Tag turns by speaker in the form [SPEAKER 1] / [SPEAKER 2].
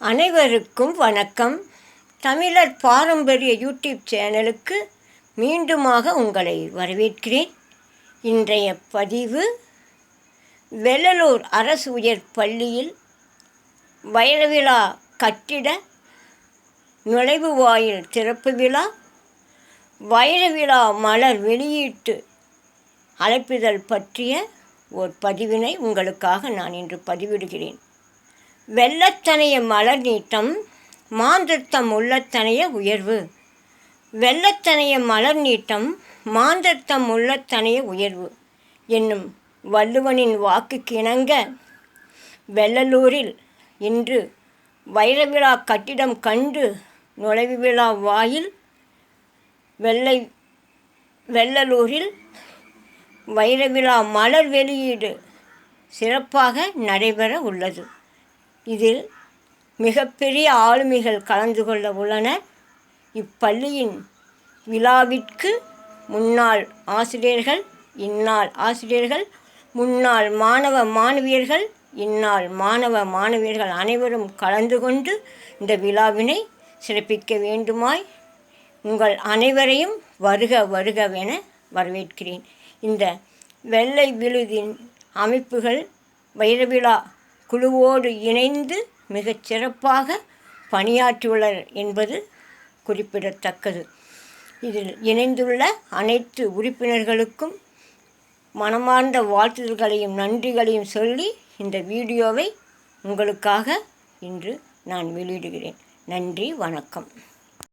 [SPEAKER 1] அனைவருக்கும் வணக்கம். தமிழர் பாரம்பரிய யூடியூப் சேனலுக்கு மீண்டுமாக உங்களை வரவேற்கிறேன். இன்றைய பதிவு வெள்ளலூர் அரசு உயர் பள்ளியில் வைரவிழா கட்டிட நுழைவு வாயில் திறப்பு விழா, வைரவிழா மலர் வெளியீட்டு அழைப்பிதழ் பற்றிய ஒரு பதிவினை உங்களுக்காக நான் இன்று பதிவிடுகிறேன். வெள்ளத்தனைய மலர் நீட்டம் மாந்தர்த்தம் உள்ளத்தனைய உயர்வு. வெள்ளத்தனைய மலர் நீட்டம் மாந்தர்த்தம் உள்ளத்தனைய உயர்வு என்னும் வள்ளுவனின் வாக்குக்கு இணங்க வெள்ளலூரில் இன்று வைரவிழா கட்டிடம் கண்டு நுழைவு விழா வாயில் வெள்ளலூரில் வைரவிழா மலர் வெளியீடு சிறப்பாக நடைபெற உள்ளது. இதில் மிகப்பெரிய ஆளுமைகள் கலந்து கொள்ள உள்ளனர். இப்பள்ளியின் விழாவிற்கு முன்னாள் ஆசிரியர்கள், இந்நாள் ஆசிரியர்கள், முன்னாள் மாணவ மாணவியர்கள், இந்நாள் மாணவ மாணவியர்கள் அனைவரும் கலந்து கொண்டு இந்த விழாவினை சிறப்பிக்க வேண்டுமாய் உங்கள் அனைவரையும் வருக வருகவென வரவேற்கிறேன். இந்த வெள்ளை விழுதின் அமைப்புகள் வைரவிழா குழுவோடு இணைந்து மிகச் சிறப்பாக பணியாற்றியுள்ளனர் என்பது குறிப்பிடத்தக்கது. இதில் இணைந்துள்ள அனைத்து உறுப்பினர்களுக்கும் மனமார்ந்த வாழ்த்துதல்களையும் நன்றிகளையும் சொல்லி இந்த வீடியோவை உங்களுக்காக இன்று நான் வெளியிடுகிறேன். நன்றி, வணக்கம்.